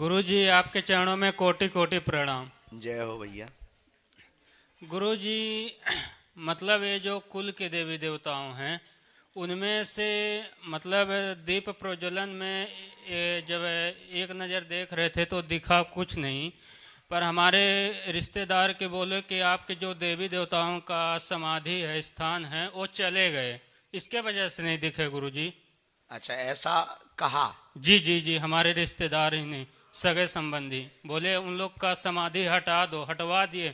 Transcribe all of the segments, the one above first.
गुरुजी आपके चरणों में कोटि कोटि प्रणाम। जय हो भैया। गुरुजी मतलब ये जो कुल के देवी देवताओं हैं उनमें से मतलब दीप प्रज्वलन में जब एक नज़र देख रहे थे तो दिखा कुछ नहीं, पर हमारे रिश्तेदार के बोले कि आपके जो देवी देवताओं का समाधि है, स्थान है, वो चले गए, इसके वजह से नहीं दिखे गुरुजी। अच्छा, ऐसा कहा? जी जी जी, हमारे रिश्तेदार ही नहीं, सगे संबंधी बोले उन लोग का समाधि हटा दो, हटवा दिए।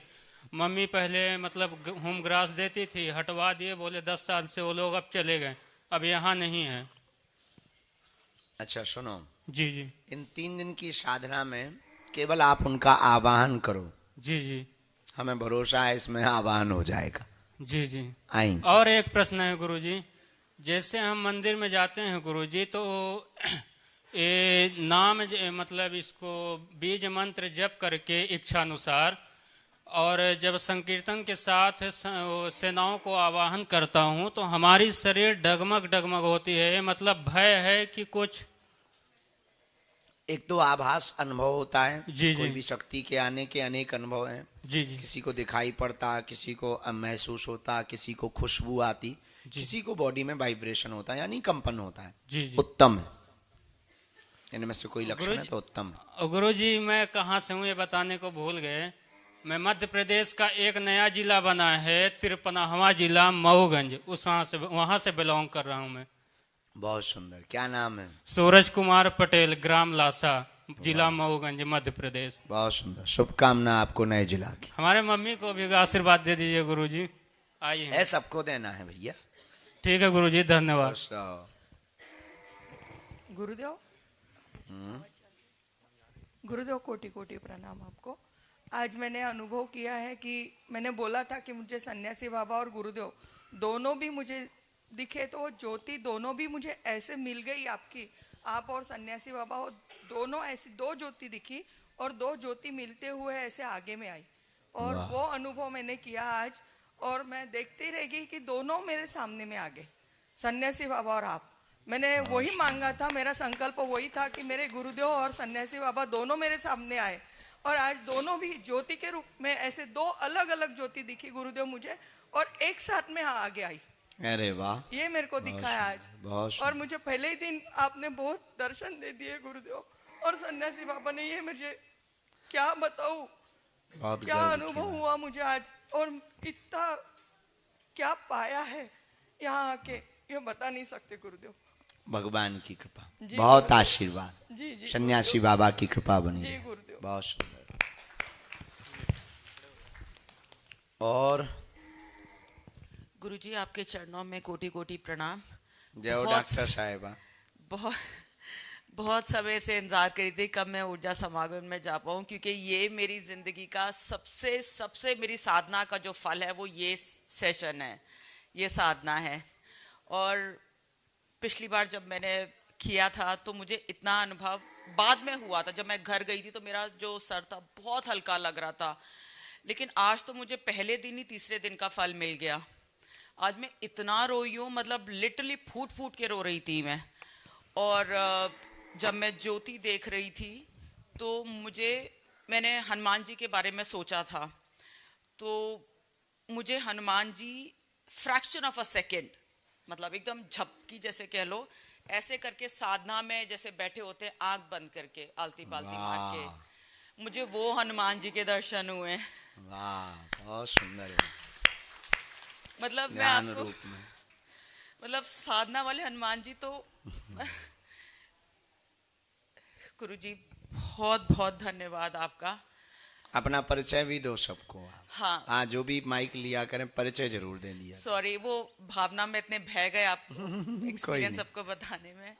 मम्मी पहले मतलब होम ग्रास देती थी, हटवा दिए, बोले 10 साल से वो लोग अब चले गए, अब यहाँ नहीं है। अच्छा सुनो, जी जी इन 3 दिन की साधना में केवल आप उनका आवाहन करो। जी जी हमें भरोसा है इसमें आवाहन हो जाएगा। जी जी। आएंगे। और एक प्रश्न है गुरुजी, जैसे हम मंदिर में जाते हैं गुरुजी तो ये नाम मतलब इसको बीज मंत्र जप करके इच्छानुसार, और जब संकीर्तन के साथ सेनाओं को आवाहन करता हूँ तो हमारी शरीर डगमग डगमग होती है, मतलब भय है कि कुछ। एक तो आभास अनुभव होता है। जी कोई जी भी शक्ति के आने के अनेक अनुभव हैं। जी जी किसी को दिखाई पड़ता, किसी को महसूस होता, किसी को खुशबू आती, जी किसी को बॉडी में वाइब्रेशन होता है यानी कंपन होता है। जी जी। उत्तम है, इनमें से कोई लक्षण है गुरुजी, तो उत्तम है। गुरुजी मैं कहाँ से हूँ ये बताने को भूल गए। मैं मध्य प्रदेश का एक नया जिला बना है, 53वां जिला मऊगंज, वहाँ से बिलोंग कर रहा हूँ मैं। बहुत सुंदर। क्या नाम है? सूरज कुमार पटेल, ग्राम लासा, जिला मऊगंज, मध्य प्रदेश। बहुत सुंदर। शुभकामना आपको नए जिला की। हमारे मम्मी को भी आशीर्वाद दे दीजिए गुरुजी। आइए। है सबको देना है भैया। ठीक है गुरुजी, धन्यवाद। गुरुदेव, गुरुदेव कोटि कोटि प्रणाम आपको। आज मैंने अनुभव किया है कि मैंने बोला था कि मुझे सन्यासी बाबा और गुरुदेव दोनों भी मुझे दिखे, तो वो ज्योति दोनों भी मुझे ऐसे मिल गई आपकी, आप और सन्यासी बाबा हो दोनों ऐसी 2 ज्योति दिखी और 2 ज्योति मिलते हुए ऐसे आगे में आई, और वो अनुभव मैंने किया आज। और मैं देखती रह गई कि दोनों मेरे सामने में आ गए, सन्यासी बाबा और आप। मैंने वही मांगा था, मेरा संकल्प वही था कि मेरे गुरुदेव और सन्यासी बाबा दोनों मेरे सामने आए, और आज दोनों भी ज्योति के रूप में ऐसे 2 अलग अलग ज्योति दिखी गुरुदेव मुझे, और एक साथ में आगे आई। अरे वाह, ये मेरे को दिखा है आज। बहुत और मुझे पहले ही दिन आपने बहुत दर्शन दे दिए गुरुदेव और सन्यासी बाबा ने। ये मुझे क्या बताऊं, बहुत क्या गर्व की अनुभव बात। हुआ मुझे आज, और इतना क्या पाया है यहाँ आके, ये बता नहीं सकते गुरुदेव। भगवान की कृपा, जी, बहुत गुरुदेव। आशीर्वाद। जी जी सन्यासी बाबा की कृपा बनी जी रहे। गुरुदेव। बहुत सुंदर। और गुरुजी आपके चरणों में कोटि कोटि प्रणाम। जय हो डॉक्टर साहिबा। बहुत बहुत समय से इंतजार करी थी कब मैं ऊर्जा समागम में जा पाऊँ, क्योंकि ये मेरी जिंदगी का सबसे सबसे मेरी साधना का जो फल है वो ये सेशन है, ये साधना है। और पिछली बार जब मैंने किया था तो मुझे इतना अनुभव बाद में हुआ था, जब मैं घर गई थी तो मेरा जो सर था बहुत हल्का लग रहा था, लेकिन आज तो मुझे पहले दिन ही तीसरे दिन का फल मिल गया। आज मैं इतना रोई हूँ, मतलब लिटरली फूट फूट के रो रही थी मैं। और जब मैं ज्योति देख रही थी तो मैंने हनुमान जी के बारे में सोचा था, तो मुझे Hanuman ji fraction of a second, मतलब एकदम झपकी जैसे कह लो, ऐसे करके साधना में जैसे बैठे होते हैं आंख बंद करके आलती पालती मार के, मुझे वो हनुमान जी के दर्शन हुए। वाह, बहुत सुंदर है। मतलब मैं ज्ञान आपको रूप में। मतलब साधना वाले हनुमान जी तो गुरुजी बहुत बहुत धन्यवाद आपका। अपना परिचय भी दो सबको। हाँ जो भी माइक लिया करें परिचय जरूर दे दिया। सॉरी, वो भावना में इतने बह गए आपको एक्सपीरियंस सबको बताने में।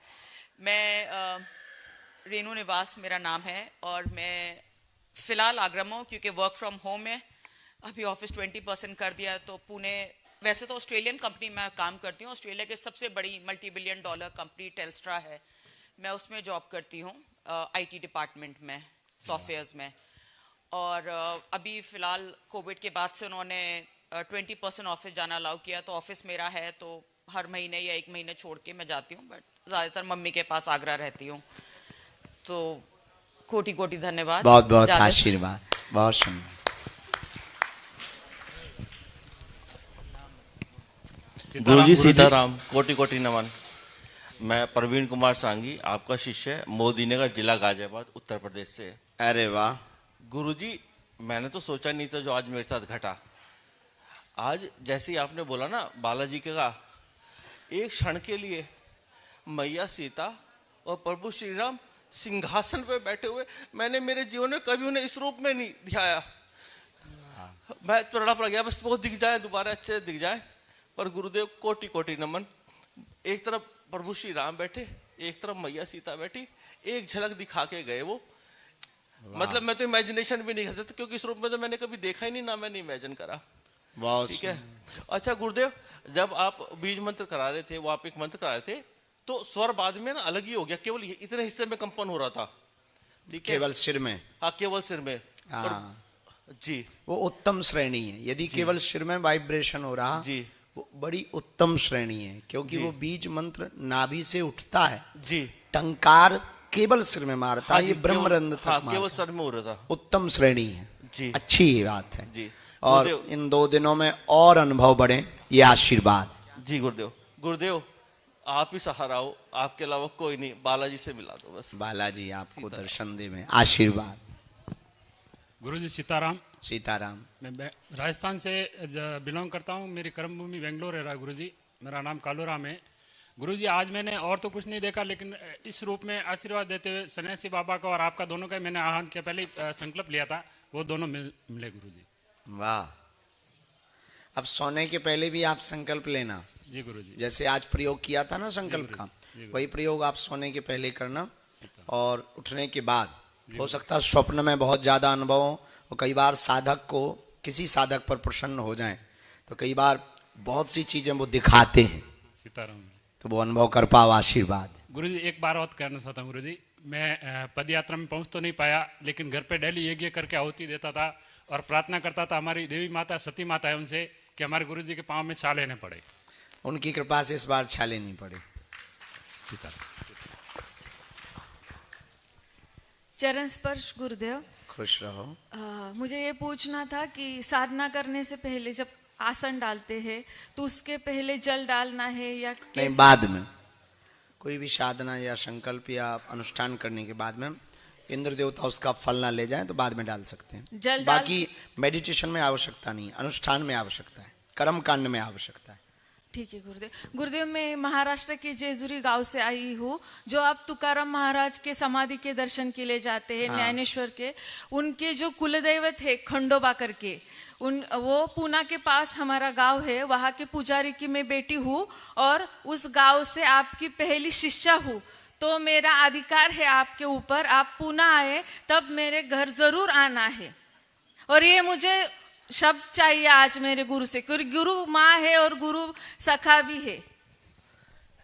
मैं रेणु निवास मेरा नाम है, और मैं फिलहाल आगरा में हूँ क्योंकि वर्क फ्रॉम होम है। अभी ऑफिस 20% कर दिया है, तो पुणे, वैसे तो ऑस्ट्रेलियन कंपनी में काम करती हूँ, ऑस्ट्रेलिया की सबसे बड़ी $multi-billion कंपनी टेल्स्ट्रा है, मैं उसमें जॉब करती हूँ IT डिपार्टमेंट में, सॉफ्टवेयर्स में। और अभी फ़िलहाल कोविड के बाद से उन्होंने 20% ऑफिस जाना अलाउ किया, तो ऑफिस मेरा है तो हर महीने या 1 महीने छोड़ के मैं जाती हूँ, बट ज़्यादातर मम्मी के पास आगरा रहती हूँ। तो कोटि कोटि धन्यवाद। बहुत बहुत ज्यादा- आशीर्वाद, बहुत सुंदर। गुरुजी सीताराम, कोटि कोटि नमन। मैं प्रवीण कुमार सांगी, आपका शिष्य, मोदी नगर, जिला गाजियाबाद, उत्तर प्रदेश से। अरे वाह। गुरुजी, मैंने तो सोचा नहीं था जो आज मेरे साथ घटा। आज जैसे ही आपने बोला ना बालाजी के का, एक क्षण के लिए मैया सीता और प्रभु श्री राम सिंहासन पे बैठे हुए, मैंने मेरे जीवन में कभी उन्हें इस रूप में नहीं ध्याया। मैं तड़प पड़ गया, बस वो दिख जाए दोबारा, अच्छे से दिख जाए। पर गुरुदेव कोटि कोटि नमन। एक तरफ प्रभु श्री राम बैठे, एक तरफ मैया सीता बैठी, एक झलक दिखा के गए वो। मतलब मैं तो इमेजिनेशन भी नहीं कर सकता, क्योंकि इस रूप में तो मैंने कभी देखा ही नहीं, ना मैंने इमेजिन करा। बहुत ठीक है। अच्छा गुरुदेव, जब आप बीज मंत्र करा रहे थे, वो आप एक मंत्र करा रहे थे, तो स्वर बाद में ना अलग ही हो गया, केवल इतने हिस्से में कंपन हो रहा था। ठीक है, केवल सिर में। हाँ केवल सिर में। हाँ जी, वो उत्तम श्रेणी है। यदि केवल सिर में वाइब्रेशन हो रहा, जी, वो बड़ी उत्तम श्रेणी है, क्योंकि जी। वो बीज मंत्र नाभि से उठता है, जी, टंकार केवल सिर में मारता हाँ है, जी, ये ब्रह्मरंध्र तक हाँ मारता केवल है। सर में हो रहा था। उत्तम श्रेणी है जी, अच्छी बात है जी। और गुरुदेव- इन 2 दिनों में और अनुभव बढ़े, ये आशीर्वाद। जी गुरुदेव। गुरुदेव आप ही सहारा हो, आपके अलावा कोई नहीं, बालाजी से मिला दो बस। बालाजी आपको दर्शन दे में आशीर्वाद। गुरुजी सीताराम। सीताराम। मैं राजस्थान से बिलोंग करता हूँ। मेरी कर्मभूमि बेंगलोर है गुरुजी। मेरा नाम कालूराम है। गुरुजी आज मैंने और तो कुछ नहीं देखा, लेकिन इस रूप में आशीर्वाद देते हुए सन्यासी बाबा का और आपका दोनों का मैंने आह्वान के पहले ही संकल्प लिया था, वो दोनों मिले गुरुजी। वाह। अब सोने के पहले भी आप संकल्प लेना। जी गुरुजी। जैसे आज प्रयोग किया था ना संकल्प का, वही प्रयोग आप सोने के पहले करना और उठने के बाद। हो सकता है स्वप्न में बहुत ज्यादा अनुभव हो, और कई बार साधक को किसी साधक पर प्रसन्न हो जाए तो कई बार बहुत सी चीजें वो दिखाते हैं, सीताराम। तो वो अनुभव कर पाओ। आशीर्वाद। गुरुजी एक बार और कहना चाहता हूँ गुरुजी, मैं पद यात्रा में पहुँच तो नहीं पाया, लेकिन घर पे डेली यज्ञ करके आहुति देता था और प्रार्थना करता था हमारी देवी माता सती माता है उनसे कि हमारे गुरुजी के पाँव में छा लेने पड़े। उनकी कृपा से इस बार छाले नहीं पड़े। सीताराम। चरण स्पर्श गुरुदेव। खुश रहो। मुझे ये पूछना था कि साधना करने से पहले जब आसन डालते हैं तो उसके पहले जल डालना है या नहीं, कैसे? बाद में। कोई भी साधना या संकल्प या अनुष्ठान करने के बाद में इंद्र देवता उसका फल ना ले जाए तो बाद में डाल सकते हैं। जल डाल- बाकी मेडिटेशन में आवश्यकता नहीं, अनुष्ठान में आवश्यकता है, कर्म कांड में आवश्यकता है। ठीक है गुरुदेव। गुरुदेव मैं महाराष्ट्र के जेजुरी गांव से आई हूँ, जो आप तुकाराम महाराज के समाधि के दर्शन के लिए जाते हैं, ज्ञानेश्वर के। उनके जो कुलदैवत है खंडोबा करके, वो पूना के पास हमारा गांव है, वहाँ के पुजारी की मैं बेटी हूँ और उस गांव से आपकी पहली शिष्या हूँ। तो मेरा अधिकार है आपके ऊपर, आप पूना आए तब मेरे घर जरूर आना है। और ये मुझे शब्द चाहिए आज मेरे गुरु से, क्योंकि गुरु माँ है और गुरु सखा भी है।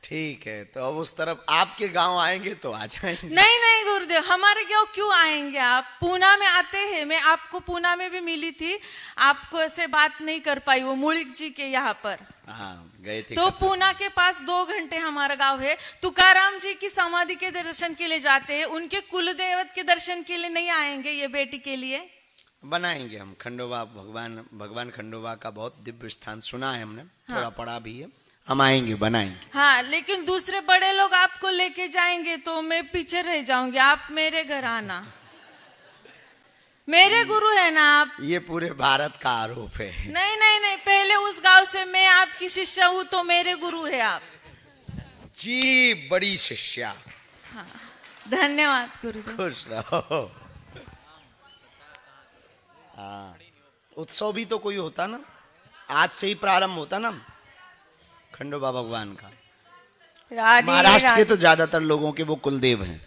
ठीक है, तो अब उस तरफ आपके गांव आएंगे तो आ जाएंगे। नहीं नहीं गुरुदेव, हमारे गाँव क्यों आएंगे आप? पूना में आते हैं, मैं आपको पूना में भी मिली थी, आपको ऐसे बात नहीं कर पाई, वो मुलिक जी के यहाँ पर। हाँ गए थे। तो पूना के पास 2 घंटे हमारा गांव है। तुकाराम जी की समाधि के दर्शन के लिए जाते हैं, उनके कुलदेवत के दर्शन के लिए नहीं आएंगे ये बेटी के लिए? बनाएंगे हम। खंडोबा भगवान खंडोबा का बहुत दिव्य स्थान सुना है हमने, थोड़ा पढ़ा भी है। हम आएंगे, बनाएंगे। हाँ, लेकिन दूसरे बड़े लोग आपको लेके जाएंगे तो मैं पीछे रह जाऊंगी। आप मेरे घर आना, मेरे गुरु है ना आप। ये पूरे भारत का आरोप है। नहीं नहीं नहीं, पहले उस गांव से मैं आपकी शिष्या हूँ तो मेरे गुरु है आप। जी, बड़ी शिष्या। धन्यवाद गुरुदेव। खुश रहो। हाँ, उत्सव भी तो कोई होता ना, आज से ही प्रारंभ होता ना खंडोबा भगवान का। राधे महाराष्ट्र के राधे। तो ज्यादातर लोगों के वो कुलदेव हैं।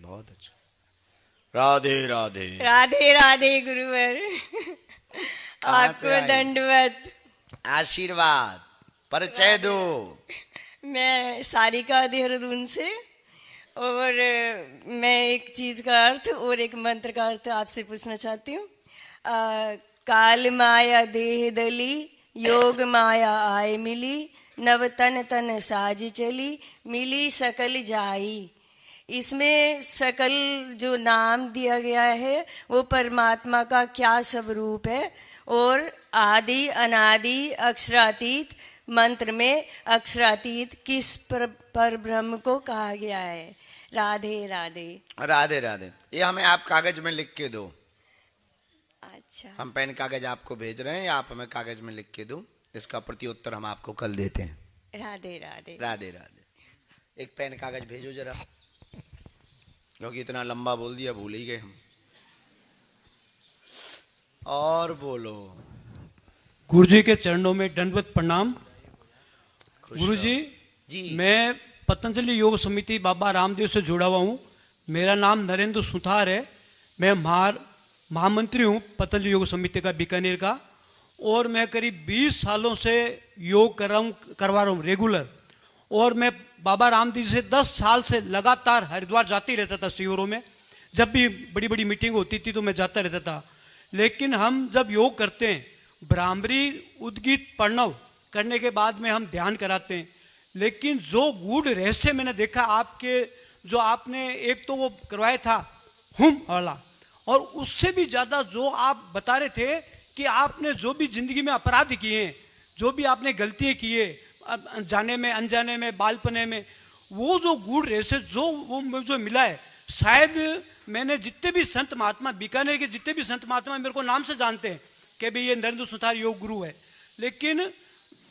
बहुत अच्छा। राधे राधे। राधे राधे गुरुवर। कहाँ से आपको आई? दंडवत। आशीर्वाद। परिचय दो। मैं सारिका देहरादून से, और मैं एक चीज का अर्थ और एक मंत्र का अर्थ आपसे पूछना चाहती हूँ। काल माया देह दली, योग माया आय मिली, नव तन तन साज चली, मिली सकल जाई। इसमें सकल जो नाम दिया गया है वो परमात्मा का क्या स्वरूप है, और आदि अनादि अक्षरातीत मंत्र में अक्षरातीत किस पर ब्रह्म को कहा गया है। राधे राधे। राधे राधे। ये हमें आप कागज में लिख के दो। अच्छा, हम पेन कागज आपको भेज रहे हैं, आप हमें कागज में लिख के दो, इसका प्रत्युत्तर हम आपको कल देते हैं। राधे राधे। राधे राधे। एक पेन कागज भेजो जरा, क्योंकि इतना लंबा बोल दिया भूल ही गए हम। और बोलो। गुरु जी के चरणों में दंडवत प्रणाम। गुरु जी, मैं पतंजलि योग समिति बाबा रामदेव से जुड़ा हुआ हूँ। मेरा नाम नरेंद्र सुथार है। मैं महामंत्री हूँ पतंजलि योग समिति का बीकानेर का, और मैं करीब 20 सालों से योग करवा रहा हूँ रेगुलर। और मैं बाबा रामदेव से 10 साल से लगातार हरिद्वार जाती रहता था शिविरों में। जब भी बड़ी बड़ी मीटिंग होती थी तो मैं जाता रहता था। लेकिन हम जब योग करते हैं, भ्रामरी उद्गीत प्रणव करने के बाद में हम ध्यान कराते हैं, लेकिन जो गूढ़ रहस्य मैंने देखा आपके, जो आपने एक तो वो करवाया था हुम वाला, और उससे भी ज़्यादा जो आप बता रहे थे कि आपने जो भी जिंदगी में अपराध किए हैं, जो भी आपने गलतियाँ की है जाने में अनजाने में बालपने में, वो जो गूढ़ रहस्य जो मिला है, शायद मैंने जितने भी संत महात्मा बीकानेर के जितने भी संत महात्मा मेरे को नाम से जानते हैं कि भाई ये नरेंद्र सुथार योग गुरु है, लेकिन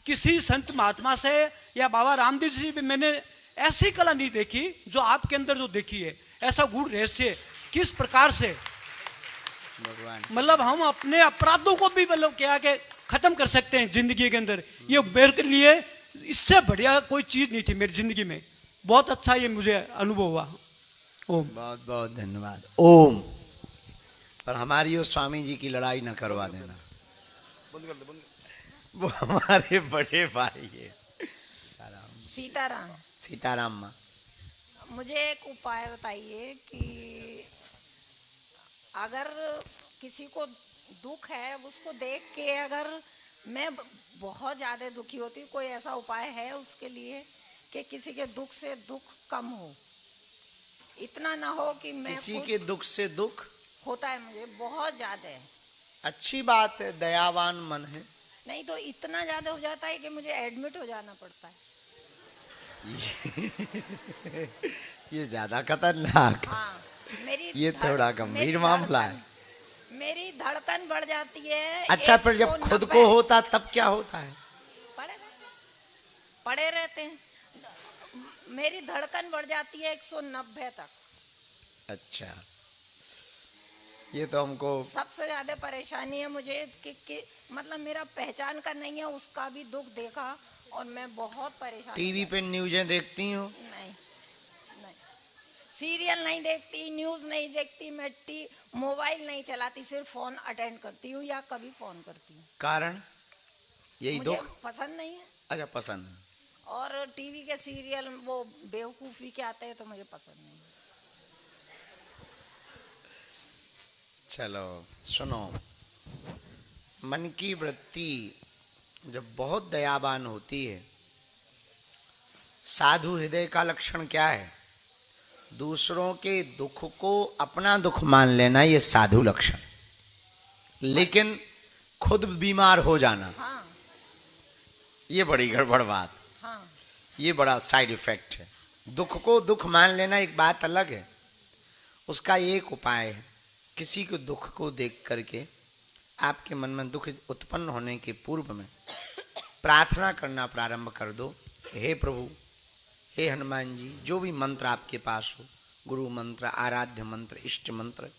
किसी संत महात्मा से या बाबा रामदेव जी से मैंने ऐसी कला नहीं देखी जो आपके अंदर जो देखी है। ऐसा गूढ़ रहस्य किस प्रकार से मतलब हम अपने अपराधों को भी मतलब क्या के खत्म कर सकते हैं जिंदगी के अंदर, ये मेरे लिए इससे बढ़िया कोई चीज नहीं थी मेरी जिंदगी में। बहुत अच्छा ये मुझे अनुभव हुआ। ओम। बहुत बहुत धन्यवाद। ओम। पर हमारी और स्वामी जी की लड़ाई न करवा देना, वो हमारे बड़े भाई है। सीताराम। सीताराम माँ, मुझे एक उपाय बताइए कि अगर किसी को दुख है उसको देख के अगर मैं बहुत ज़्यादा दुखी होती हूँ, कोई ऐसा उपाय है उसके लिए कि किसी के दुख से दुख कम हो, इतना ना हो कि मैं किसी के दुख से दुख होता है मुझे बहुत ज़्यादा है। अच्छी बात है, दयावान मन है। नहीं तो इतना ज़्यादा हो जाता है कि मुझे एडमिट हो जाना पड़ता है। ये ज्यादा खतरनाक है। हाँ, मेरी ये थोड़ा गंभीर मामला है। मेरी धड़कन बढ़ जाती है। अच्छा, पर जब खुद को होता तब क्या होता है? पड़े रहते हैं। मेरी धड़कन बढ़ जाती है 190 तक। अच्छा, ये तो हमको सबसे ज्यादा परेशानी है मुझे कि मतलब मेरा पहचान का नहीं है, उसका भी दुख देखा और मैं बहुत परेशान। टीवी पे न्यूज़ें देखती हूँ? नहीं, सीरियल नहीं देखती, न्यूज नहीं देखती, मैं मोबाइल नहीं चलाती, सिर्फ फोन अटेंड करती हूँ या कभी फोन करती हूँ। कारण यही मुझे दुख? पसंद नहीं है। अच्छा, पसंद। और टीवी के सीरियल वो बेवकूफी के आते हैं तो मुझे पसंद नहीं। चलो सुनो, मन की वृत्ति जब बहुत दयावान होती है, साधु हृदय का लक्षण क्या है? दूसरों के दुख को अपना दुख मान लेना, ये साधु लक्षण। लेकिन खुद बीमार हो जाना, हाँ। ये बड़ी गड़बड़ बात। हाँ। ये बड़ा साइड इफेक्ट है। दुख को दुख मान लेना एक बात अलग है, उसका एक उपाय है। किसी के दुख को देख करके आपके मन में दुख उत्पन्न होने के पूर्व में प्रार्थना करना प्रारंभ कर दो। हे प्रभु, हे हनुमान जी, जो भी मंत्र आपके पास हो, गुरु मंत्र, आराध्य मंत्र, इष्ट मंत्र,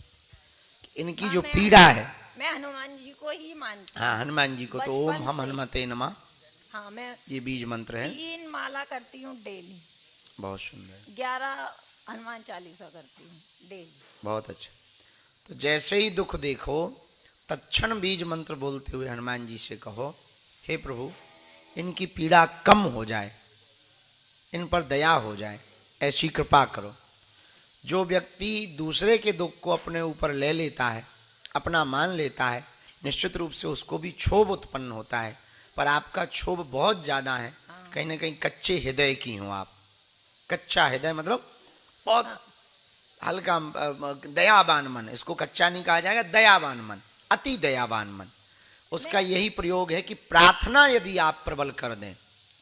इनकी हाँ, जो पीड़ा है, मैं हनुमान जी को ही मानती हूँ। हाँ, हनुमान जी को तो ओम हम हनुमते नमः, हाँ, मैं ये बीज मंत्र है। 3 माला करती हूँ डेली। बहुत सुंदर। 11 हनुमान चालीसा करती हूँ डेली। बहुत अच्छा। तो जैसे ही दुख देखो, तत्क्षण बीज मंत्र बोलते हुए हनुमान जी से कहो, हे प्रभु, इनकी पीड़ा कम हो जाए, इन पर दया हो जाए, ऐसी कृपा करो। जो व्यक्ति दूसरे के दुख को अपने ऊपर ले लेता है, अपना मान लेता है, निश्चित रूप से उसको भी क्षोभ उत्पन्न होता है। पर आपका क्षोभ बहुत ज्यादा है, कहीं ना कहीं कच्चे हृदय की हो आप। कच्चा हृदय मतलब बहुत हल्का दयावान मन, इसको कच्चा नहीं कहा जाएगा, दयावान मन, अति दयावान मन। उसका यही प्रयोग है कि प्रार्थना यदि आप प्रबल कर दें,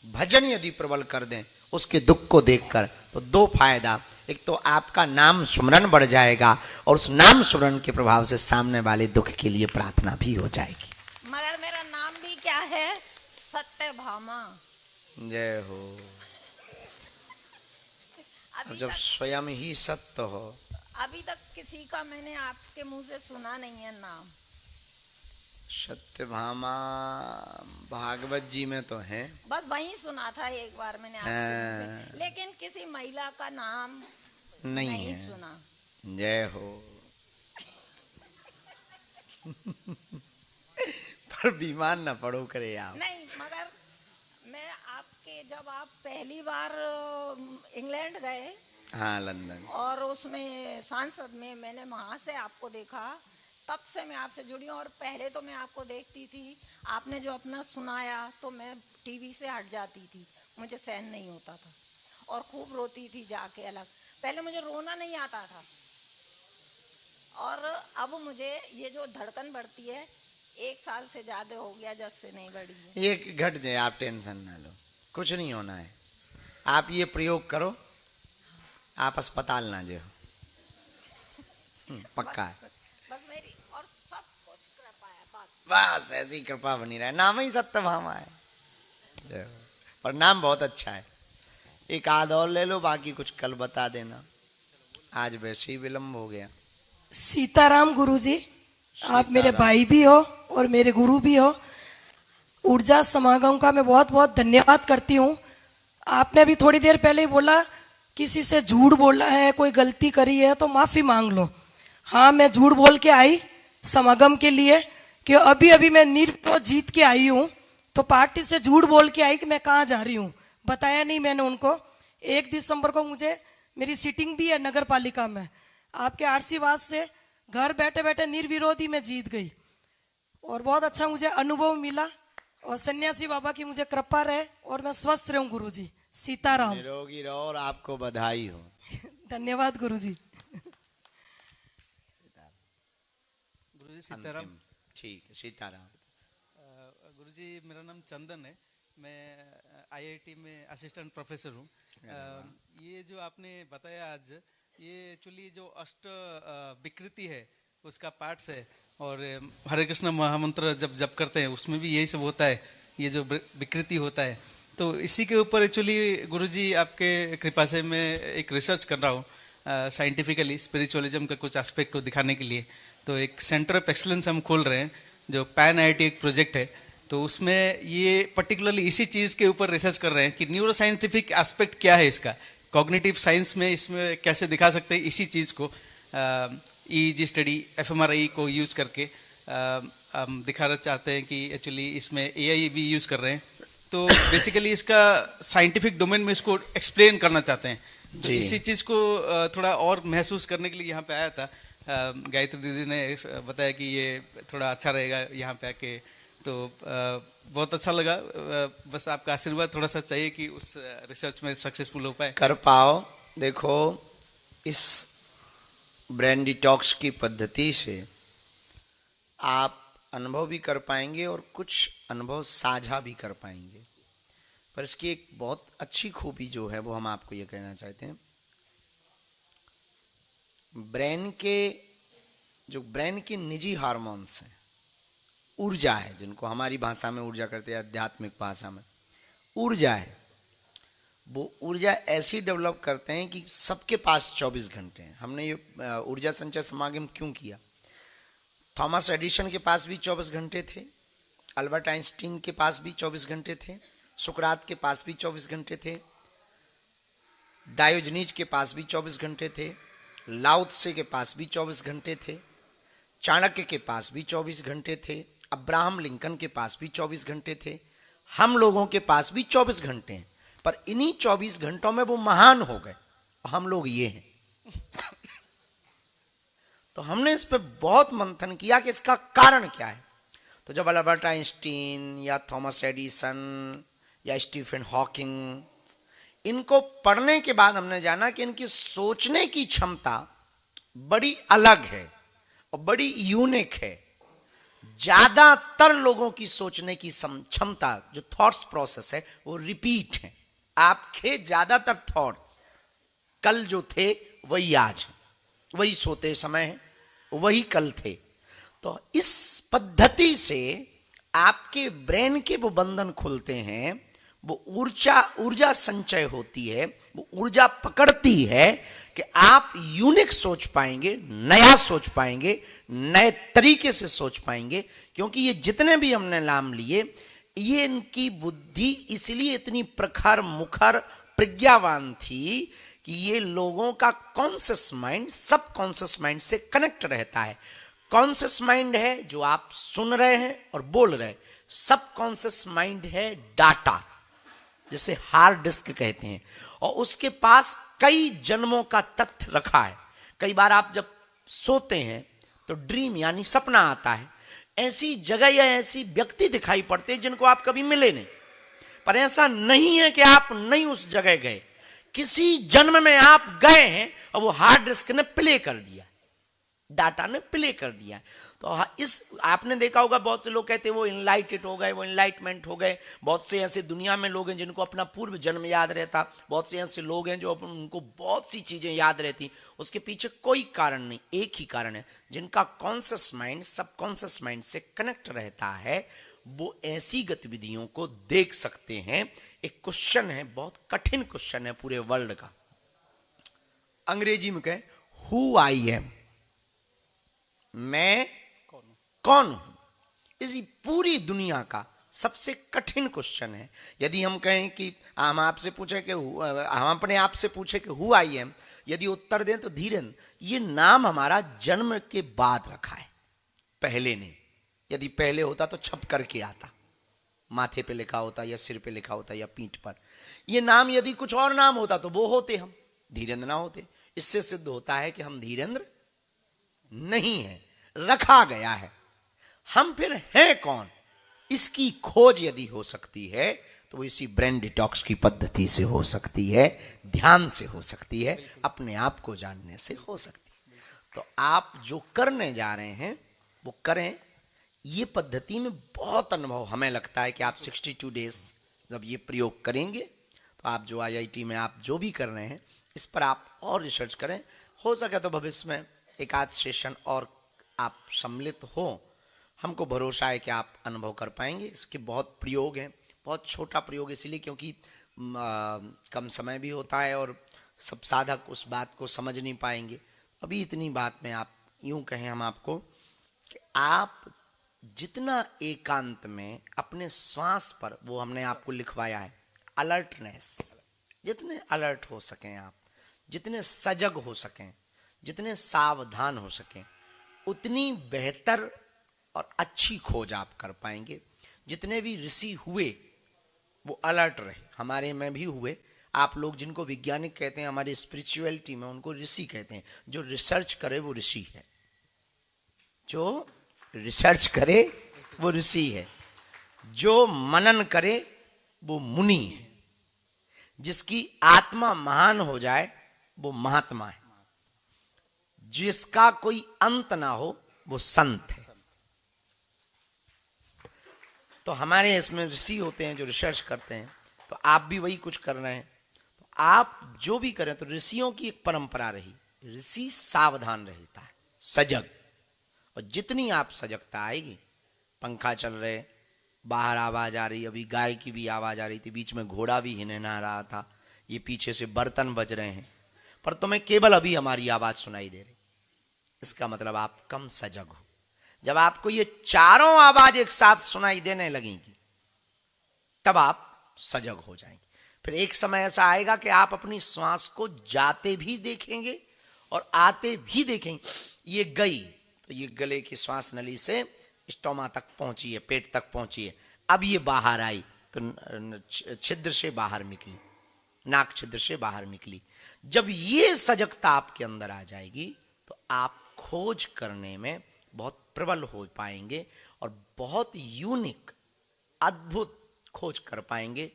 भजन यदि प्रबल कर दें उसके दुख को देखकर, तो दो फायदा, एक तो आपका नाम सुमरन बढ़ जाएगा और उस नाम सुमरन के प्रभाव से सामने वाले दुख के लिए प्रार्थना भी हो जाएगी। मगर मेरा नाम भी क्या है? सत्यभामा। जय हो। अब जब स्वयं ही सत्य हो। अभी तक किसी का मैंने आपके मुंह से सुना नहीं है नाम। सत्यभामा भागवत जी में तो है, बस वही सुना था एक बार मैंने आपके मुंह से, लेकिन किसी महिला का नाम नहीं है। सुना। जय हो। पर बीमार ना पड़ो करे आप। नहीं, मगर मैं आपके, जब आप पहली बार इंग्लैंड गए, हाँ लंदन, और उसमें सांसद में मैंने वहां से आपको देखा, तब से मैं आपसे जुड़ी हूँ। और पहले तो मैं आपको देखती थी, आपने जो अपना सुनाया तो मैं टीवी से हट जाती थी, मुझे सहन नहीं होता था और खूब रोती थी जाके अलग। पहले मुझे रोना नहीं आता था, और अब मुझे ये जो धड़कन बढ़ती है, 1 साल से ज्यादा हो गया जब से नहीं बढ़ी है। ये घट जाए, आप टेंशन ना लो, कुछ नहीं होना है। आप ये प्रयोग करो, आप अस्पताल ना जाओ, पक्का है। बस मेरी और सब कुछ कृपा है, बस ऐसी कृपा बनी रहे। नाम ही सत्यभामा है, पर नाम बहुत अच्छा है। एक आध और ले लो, बाकी कुछ कल बता देना, आज वैसे ही विलम्ब हो गया। सीताराम गुरुजी, आप मेरे भाई भी हो और मेरे गुरु भी हो। ऊर्जा समागम का मैं बहुत बहुत धन्यवाद करती हूँ। आपने भी थोड़ी देर पहले ही बोला किसी से झूठ बोला है, कोई गलती करी है तो माफी मांग लो। हाँ, मैं झूठ बोल के आई समागम के लिए कि अभी अभी मैं निर्विरोध जीत के आई हूँ, तो पार्टी से झूठ बोल के आई कि मैं कहाँ जा रही हूँ, बताया नहीं मैंने उनको। 1 दिसंबर को मुझे मेरी सीटिंग भी है नगर पालिका में। आपके आशीर्वाद से घर बैठे बैठे निर्विरोधी में जीत गई और बहुत अच्छा मुझे अनुभव मिला। और सन्यासी बाबा की मुझे कृपा रहे और मैं स्वस्थ रहूं गुरुजी। सीताराम। निरोगी रहो और आपको बधाई हो। धन्यवाद गुरुजी। गुरुजी सीताराम। ठीक है, सीताराम। गुरुजी मेरा नाम चंदन है, मैं आईआईटी में असिस्टेंट प्रोफेसर हूँ। ये जो आपने बताया आज, ये एक्चुअली जो अष्ट विकृति है उसका पार्ट्स है, और हरे कृष्ण महामंत्र जब जप करते हैं उसमें भी यही सब होता है, ये जो विकृति होता है। तो इसी के ऊपर एक्चुअली गुरुजी आपके कृपा से मैं एक रिसर्च कर रहा हूँ, साइंटिफिकली स्पिरिचुअलिज्म का कुछ एस्पेक्ट को दिखाने के लिए। तो एक सेंटर ऑफ एक्सीलेंस हम खोल रहे हैं, जो पैन आईआईटी एक प्रोजेक्ट है। तो उसमें ये पर्टिकुलरली इसी चीज़ के ऊपर रिसर्च कर रहे हैं कि न्यूरो साइंटिफिक एस्पेक्ट क्या है इसका, कॉग्निटिव साइंस में इसमें कैसे दिखा सकते हैं इसी चीज़ को। ईईजी स्टडी, एफएमआरआई को यूज़ करके हम दिखाना चाहते हैं कि एक्चुअली इसमें एआई भी यूज़ कर रहे हैं। तो बेसिकली इसका साइंटिफिक डोमेन में इसको एक्सप्लेन करना चाहते हैं। तो इसी चीज़ को थोड़ा और महसूस करने के लिए यहाँ पे आया था। गायत्री दीदी ने बताया कि ये थोड़ा अच्छा रहेगा यहाँ पे आके, तो बहुत अच्छा लगा। बस आपका आशीर्वाद थोड़ा सा चाहिए कि उस रिसर्च में सक्सेसफुल हो पाए, कर पाओ। देखो, इस ब्रेन डिटॉक्स की पद्धति से आप अनुभव भी कर पाएंगे और कुछ अनुभव साझा भी कर पाएंगे। पर इसकी एक बहुत अच्छी खूबी जो है वो हम आपको ये कहना चाहते हैं, ब्रेन के निजी हार्मोन्स हैं, ऊर्जा है, जिनको हमारी भाषा में ऊर्जा करते हैं, आध्यात्मिक भाषा में ऊर्जा है। वो ऊर्जा ऐसी डेवलप करते हैं कि सबके पास 24 घंटे हैं। हमने ये ऊर्जा संचय समागम क्यों किया? थॉमस एडिसन के पास भी 24 घंटे थे, अल्बर्ट आइंस्टीन के पास भी 24 घंटे थे, सुकरात के पास भी 24 घंटे थे, डायोजनीज के पास भी 24 घंटे थे, लाओ त्से के पास भी 24 घंटे थे, चाणक्य के पास भी 24 घंटे थे, अब्राहम लिंकन के पास भी 24 घंटे थे, हम लोगों के पास भी 24 घंटे हैं। पर इन्हीं 24 घंटों में वो महान हो गए, हम लोग ये हैं। तो हमने इस पे बहुत मंथन किया कि इसका कारण क्या है। तो जब अल्बर्ट आइंस्टीन या थॉमस एडिसन या स्टीफन हॉकिंग, इनको पढ़ने के बाद हमने जाना कि इनकी सोचने की क्षमता बड़ी अलग है और बड़ी यूनिक है। ज्यादातर लोगों की सोचने की क्षमता, जो थॉट्स प्रोसेस है, वो रिपीट है। आपके ज्यादातर थॉट्स कल जो थे वही आज है, वही सोते समय है, वही कल थे। तो इस पद्धति से आपके ब्रेन के वो बंधन खुलते हैं, वो ऊर्जा संचय होती है, वो ऊर्जा पकड़ती है कि आप यूनिक सोच पाएंगे, नया सोच पाएंगे, नए तरीके से सोच पाएंगे। क्योंकि ये जितने भी हमने नाम लिए, ये इनकी बुद्धि इसलिए इतनी प्रखर मुखर प्रज्ञावान थी कि ये लोगों का कॉन्शियस माइंड सब कॉन्शियस माइंड से कनेक्ट रहता है। कॉन्शियस माइंड है जो आप सुन रहे हैं और बोल रहे हैं, सब कॉन्शियस माइंड है डाटा, जिसे हार्ड डिस्क कहते हैं, और उसके पास कई जन्मों का तथ्य रखा है। कई बार आप जब सोते हैं तो ड्रीम यानी सपना आता है, ऐसी जगह या ऐसी व्यक्ति दिखाई पड़ते हैं जिनको आप कभी मिले नहीं। पर ऐसा नहीं है कि आप नहीं उस जगह गए, किसी जन्म में आप गए हैं और वो हार्ड डिस्क ने प्ले कर दिया, डाटा ने प्ले कर दिया। तो इस आपने देखा होगा, बहुत से लोग कहते हैं वो इनलाइटेड हो गए, वो इनलाइटमेंट हो गए। बहुत से ऐसे दुनिया में लोग हैं जिनको अपना पूर्व जन्म याद रहता, बहुत से ऐसे लोग हैं जो उनको बहुत सी चीजें याद रहती। उसके पीछे कोई कारण नहीं, एक ही कारण है, जिनका कॉन्शियस माइंड सबकॉन्शियस माइंड से कनेक्ट रहता है, वो ऐसी गतिविधियों को देख सकते हैं। एक क्वेश्चन है, बहुत कठिन क्वेश्चन है पूरे वर्ल्ड का, अंग्रेजी में कहे हु आई एम, मैं कौन हूं, इसी पूरी दुनिया का सबसे कठिन क्वेश्चन है। यदि हम कहें कि हम आपसे पूछे कि हम अपने आप से पूछे कि हु आई एम, यदि उत्तर दें तो धीरेन्द्र, ये नाम हमारा जन्म के बाद रखा है, पहले नहीं। यदि पहले होता तो छप करके आता, माथे पे लिखा होता या सिर पे लिखा होता या पीठ पर। ये नाम यदि कुछ और नाम होता तो वो होते, हम धीरेन्द्र ना होते। इससे सिद्ध होता है कि हम धीरेन्द्र नहीं है, रखा गया है। हम फिर हैं कौन, इसकी खोज यदि हो सकती है तो वो इसी ब्रेन डिटॉक्स की पद्धति से हो सकती है, ध्यान से हो सकती है, अपने आप को जानने से हो सकती है। तो आप जो करने जा रहे हैं वो करें। ये पद्धति में बहुत अनुभव हमें लगता है कि आप 62 डेज जब ये प्रयोग करेंगे तो आप जो IIT में आप जो भी कर रहे हैं, इस पर आप और रिसर्च करें। हो सके तो भविष्य में एक आध सेशन और आप सम्मिलित हो, हमको भरोसा है कि आप अनुभव कर पाएंगे। इसके बहुत प्रयोग हैं, बहुत छोटा प्रयोग इसलिए क्योंकि कम समय भी होता है और सब साधक उस बात को समझ नहीं पाएंगे। अभी इतनी बात में आप यूं कहें हम आपको कि आप जितना एकांत में अपने श्वास पर, वो हमने आपको लिखवाया है, अलर्टनेस, जितने अलर्ट हो सकें आप, जितने सजग हो सकें, जितने सावधान हो सकें, उतनी बेहतर और अच्छी खोज आप कर पाएंगे। जितने भी ऋषि हुए वो अलर्ट रहे, हमारे में भी हुए। आप लोग जिनको वैज्ञानिक कहते हैं, हमारी स्पिरिचुअलिटी में उनको ऋषि कहते हैं। जो रिसर्च करे वो ऋषि है, जो रिसर्च करे वो ऋषि है, जो मनन करे वो मुनि है, जिसकी आत्मा महान हो जाए वो महात्मा है, जिसका कोई अंत ना हो वो संत है। तो हमारे इसमें ऋषि होते हैं जो रिसर्च करते हैं, तो आप भी वही कुछ कर रहे हैं। तो आप जो भी करें, तो ऋषियों की एक परंपरा रही, ऋषि सावधान रहता है, सजग। और जितनी आप सजगता आएगी, पंखा चल रहे, बाहर आवाज आ रही, अभी गाय की भी आवाज आ रही थी, बीच में घोड़ा भी हिनहिना रहा था, ये पीछे से बर्तन बज रहे हैं, पर तुम्हें केवल अभी हमारी आवाज सुनाई दे रही। इसका मतलब आप कम सजग हो। जब आपको ये चारों आवाज एक साथ सुनाई देने लगेंगी, तब आप सजग हो जाएंगे। फिर एक समय ऐसा आएगा कि आप अपनी श्वास को जाते भी देखेंगे और आते भी देखेंगे। ये गई तो ये गले की श्वास नली से स्टोमा तक पहुंची है, पेट तक पहुंची है। अब ये बाहर आई तो छिद्र से बाहर निकली, नाक छिद्र से बाहर निकली। जब ये सजगता आपके अंदर आ जाएगी तो आप खोज करने में बहुत प्रबल हो पाएंगे और बहुत यूनिक, अद्भुत खोज कर पाएंगे।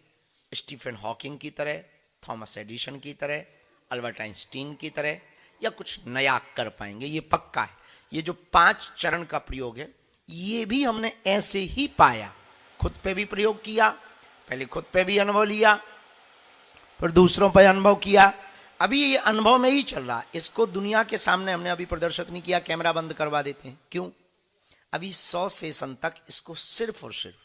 स्टीफन हॉकिंग की तरह, थॉमस एडिसन की तरह, अल्बर्ट आइंस्टीन की तरह। या कुछ नया कर पाएंगे, ये पक्का है। ये जो 5 चरण का प्रयोग है ये भी हमने ऐसे ही पाया, खुद पे भी प्रयोग किया, पहले खुद पे भी अनुभव लिया, फिर दूसरों पर अनुभव किया, अभी ये अनुभव में ही चल रहा है। इसको दुनिया के सामने हमने अभी प्रदर्शित नहीं किया, कैमरा बंद करवा देते हैं। क्यों? अभी 100 सेशन तक इसको सिर्फ और सिर्फ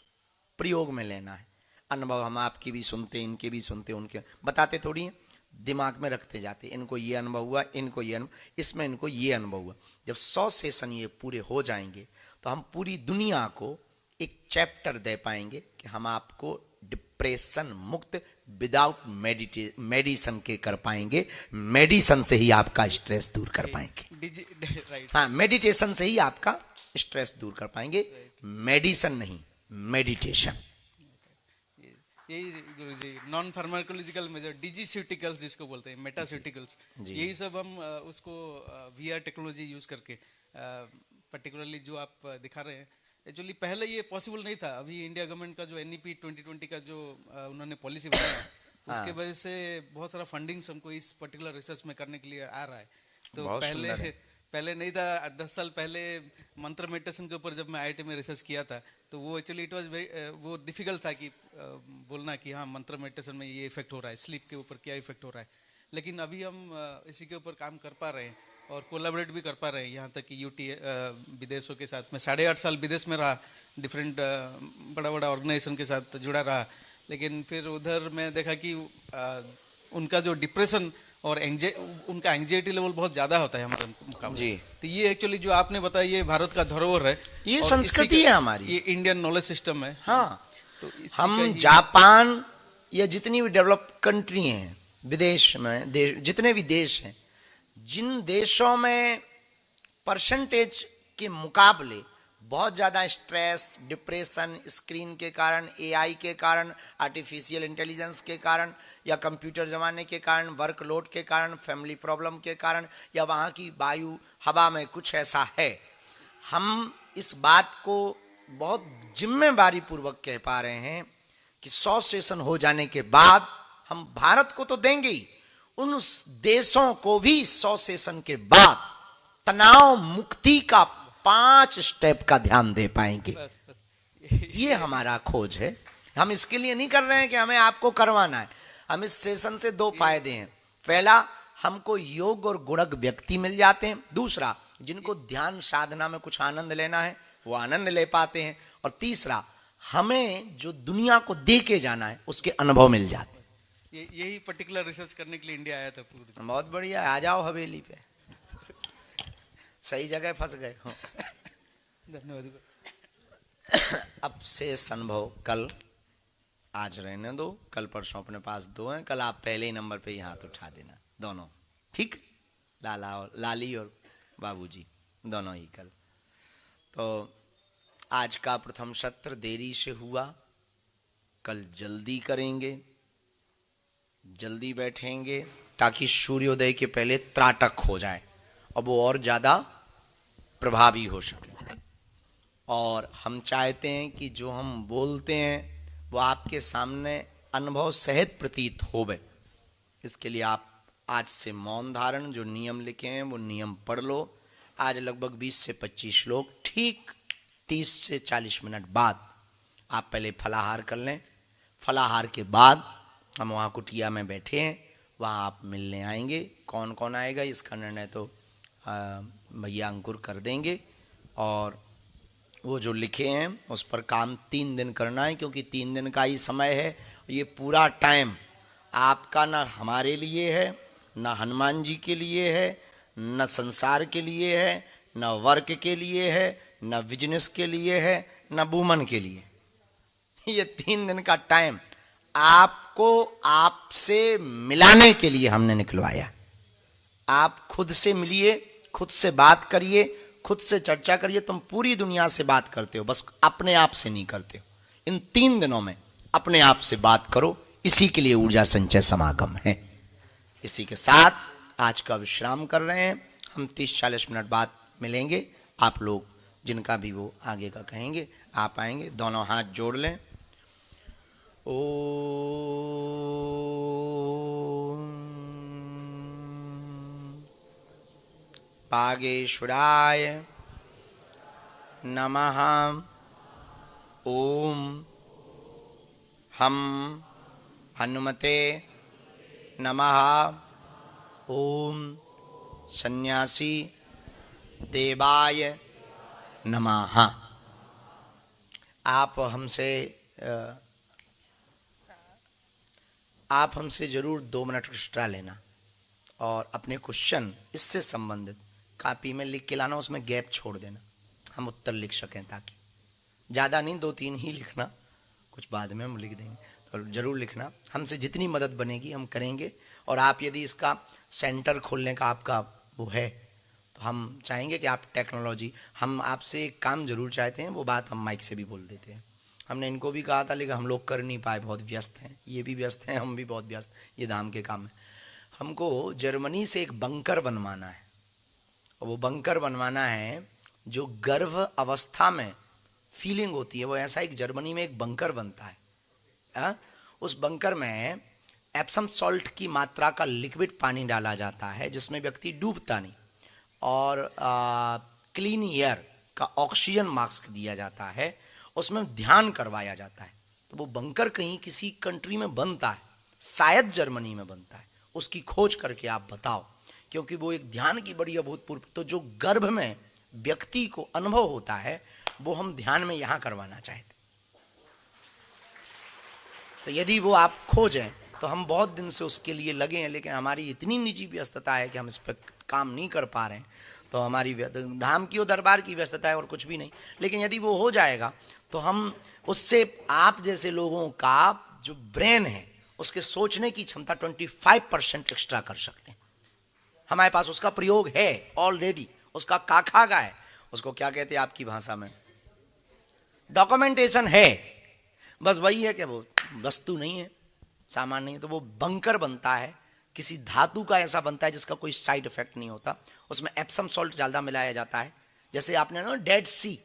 प्रयोग में लेना है। अनुभव हम आपकी भी सुनते, इनके भी सुनते, उनके बताते थोड़ी हैं, दिमाग में रखते जाते, इनको ये अनुभव हुआ, इनको ये अनुभव, इसमें इनको ये अनुभव हुआ। जब 100 सेशन ये पूरे हो जाएंगे तो हम पूरी दुनिया को एक चैप्टर दे पाएंगे कि हम आपको डिप्रेशन मुक्त विदाउट मेडिसिन के कर पाएंगे। मेडिसिन से ही आपका स्ट्रेस दूर कर पाएंगे। हाँ, मेडिटेशन से ही आपका स्ट्रेस दूर कर पाएंगे, मेडिसिन नहीं, मेडिटेशन। यही गुरुजी नॉन फार्माकोलॉजिकल मेजर, डिजीस्यूटिकल्स जिसको बोलते हैं, मेटास्यूटिकल्स, यही सब हम उसको वीआर टेक्नोलॉजी यूज करके, पर्टिकुलरली जो आप दिखा रहे हैं, एक्चुअली पहले ये पॉसिबल नहीं था। अभी इंडिया गवर्नमेंट का जो एनईपी 2020 का जो उन्होंने पॉलिसी बनाया उसके वजह से बहुत सारा फंडिंग्स हमको इस पर्टिकुलर रिसर्च में करने के लिए आ रहा है। तो पहले नहीं था। 10 साल पहले मंत्र मेडिटेशन के ऊपर जब मैं आईआईटी में रिसर्च किया था तो वो एक्चुअली इट वाज वो डिफिकल्ट था कि बोलना कि हाँ मंत्र मेडिटेशन में ये इफेक्ट हो रहा है, स्लीप के ऊपर क्या इफेक्ट हो रहा है। लेकिन अभी हम इसी के ऊपर काम कर पा रहे हैं और कोलैबोरेट भी कर पा रहे हैं। यहाँ तक कि यूटी विदेशों के साथ, मैं 8.5 साल विदेश में रहा, डिफरेंट बड़ा बड़ा ऑर्गेनाइजेशन के साथ जुड़ा रहा। लेकिन फिर उधर मैं देखा कि उनका जो डिप्रेशन और उनका एंग्जाइटी लेवल बहुत ज्यादा होता है हमारे मुकाबले। तो ये एक्चुअली जो आपने बताया ये भारत का धरोहर है, ये संस्कृति है हमारी, ये इंडियन नॉलेज सिस्टम है। हाँ, तो हम जापान या जितनी भी डेवलप कंट्री हैं विदेश में, जितने भी देश हैं, जिन देशों में परसेंटेज के मुकाबले बहुत ज़्यादा स्ट्रेस, डिप्रेशन स्क्रीन के कारण, एआई के कारण, आर्टिफिशियल इंटेलिजेंस के कारण या कंप्यूटर ज़माने के कारण, वर्कलोड के कारण, फैमिली प्रॉब्लम के कारण या वहाँ की वायु हवा में कुछ ऐसा है, हम इस बात को बहुत जिम्मेदारी पूर्वक कह पा रहे हैं कि 100 सेशन हो जाने के बाद हम भारत को तो देंगे ही, उन देशों को भी 100 सेशन के बाद तनाव मुक्ति का 5 स्टेप का ध्यान दे पाएंगे। ये हमारा खोज है। हम इसके लिए नहीं कर रहे हैं कि हमें आपको करवाना है। हम इस सेशन से 2 फायदे हैं। पहला, हमको योग और गुणक व्यक्ति मिल जाते हैं। दूसरा, जिनको ध्यान साधना में कुछ आनंद लेना है वो आनंद ले पाते हैं। और तीसरा, हमें जो दुनिया को दे के जाना है उसके अनुभव मिल जाते हैं। यही पर्टिकुलर रिसर्च करने के लिए इंडिया आया था। बहुत बढ़िया, आ जाओ हवेली पे, सही जगह फंस गए हो। धन्यवाद। अब शेष अनुभव कल, आज रहने दो, कल परसों अपने पास 2 हैं। कल आप पहले ही नंबर पे ही हाथ उठा देना, दोनों, ठीक? लाली और बाबूजी दोनों ही कल। तो आज का प्रथम सत्र देरी से हुआ, कल जल्दी करेंगे, जल्दी बैठेंगे ताकि सूर्योदय के पहले त्राटक हो जाए और वो और ज्यादा प्रभावी हो सके। और हम चाहते हैं कि जो हम बोलते हैं वो आपके सामने अनुभव सहित प्रतीत होवे। इसके लिए आप आज से मौन धारण जो नियम लिखे हैं वो नियम पढ़ लो। आज लगभग 20 से 25 लोग, ठीक 30 से 40 मिनट बाद आप पहले फलाहार कर लें। फलाहार के बाद हम वहाँ कुटिया में बैठे हैं, वहाँ आप मिलने आएंगे। कौन कौन आएगा इसका निर्णय तो भैया अंकुर कर देंगे। और वो जो लिखे हैं उस पर काम 3 दिन करना है, क्योंकि 3 दिन का ही समय है। ये पूरा टाइम आपका ना हमारे लिए है, ना हनुमान जी के लिए है, न संसार के लिए है, न वर्क के लिए है, न बिजनेस के लिए है, न वुमन के लिए। ये 3 दिन का टाइम आपको आपसे मिलाने के लिए हमने निकलवाया। आप खुद से मिलिए, खुद से बात करिए, खुद से चर्चा करिए। तुम पूरी दुनिया से बात करते हो, बस अपने आप से नहीं करते हो। इन 3 दिनों में अपने आप से बात करो, इसी के लिए ऊर्जा संचय समागम है। इसी के साथ आज का विश्राम कर रहे हैं। हम 30-40 मिनट बाद मिलेंगे। आप लोग जिनका भी वो आगे का कहेंगे आप आएंगे। दोनों हाथ जोड़ लें। ओ बागेश्वराय नमः। ओम हम हनुमते नमः। ओम सन्यासी देवाय नमः। आप हमसे जरूर 2 मिनट एक्स्ट्रा लेना और अपने क्वेश्चन इससे संबंधित कॉपी में लिख के लाना, उसमें गैप छोड़ देना, हम उत्तर लिख सकें। ताकि ज़्यादा नहीं, 2-3 ही लिखना, कुछ बाद में हम लिख देंगे, तो जरूर लिखना। हमसे जितनी मदद बनेगी हम करेंगे। और आप यदि इसका सेंटर खोलने का आपका वो है तो हम चाहेंगे कि आप टेक्नोलॉजी, हम आपसे एक काम जरूर चाहते हैं, वो बात हम माइक से भी बोल देते हैं। हमने इनको भी कहा था लेकिन हम लोग कर नहीं पाए, बहुत व्यस्त हैं, ये भी व्यस्त हैं, हम भी बहुत व्यस्त, ये धाम के काम है। हमको जर्मनी से एक बंकर बनवाना है, और वो बंकर बनवाना है जो गर्भ अवस्था में फीलिंग होती है, वो ऐसा एक जर्मनी में एक बंकर बनता है। उस बंकर में एप्सम सॉल्ट की मात्रा का लिक्विड पानी डाला जाता है, जिसमें व्यक्ति डूबता नहीं, और क्लीन एयर का ऑक्सीजन मास्क दिया जाता है, उसमें ध्यान करवाया जाता है। तो वो बंकर कहीं किसी कंट्री में बनता है, शायद जर्मनी में बनता है, उसकी खोज करके आप बताओ, क्योंकि वो एक ध्यान की बड़ी अभूतपूर्व, तो जो गर्भ में व्यक्ति को अनुभव होता है वो हम ध्यान में यहां करवाना चाहते। तो यदि वो आप खोजें तो हम बहुत दिन से उसके लिए लगे हैं, लेकिन हमारी इतनी निजी व्यस्तता है कि हम इस पर काम नहीं कर पा रहे हैं। तो हमारी धाम की और दरबार की व्यस्तता है और कुछ भी नहीं। लेकिन यदि वो हो जाएगा तो हम उससे आप जैसे लोगों का जो ब्रेन है, उसके सोचने की क्षमता 25% एक्स्ट्रा कर सकते हैं। हमारे पास उसका प्रयोग है ऑलरेडी, उसका काखागा है, उसको क्या कहते हैं आपकी भाषा में, डॉक्यूमेंटेशन है। बस वही है कि वो वस्तु नहीं है, सामान नहीं है, तो वो बंकर बनता है, किसी धातु का ऐसा बनता है जिसका कोई साइड इफेक्ट नहीं होता। उसमें एप्सम सॉल्ट ज्यादा मिलाया जाता है। जैसे आपने ना डेड सी,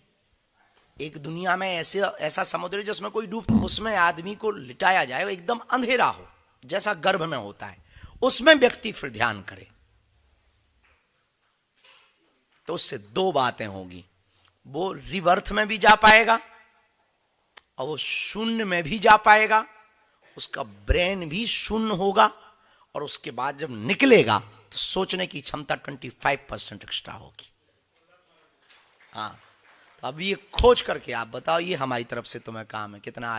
एक दुनिया में ऐसा समुद्र है जिसमें कोई डूब, उसमें आदमी को लिटाया जाए, एकदम अंधेरा हो जैसा गर्भ में होता है, उसमें व्यक्ति फिर ध्यान करे, तो उससे 2 बातें होगी, वो रिवर्थ में भी जा पाएगा और वो शून्य में भी जा पाएगा, उसका ब्रेन भी शून्य होगा, और उसके बाद जब निकलेगा तो सोचने की क्षमता 25% एक्स्ट्रा होगी। हाँ, तो अब ये खोज करके आप बताओ, ये हमारी तरफ से तुम्हें काम है, कितना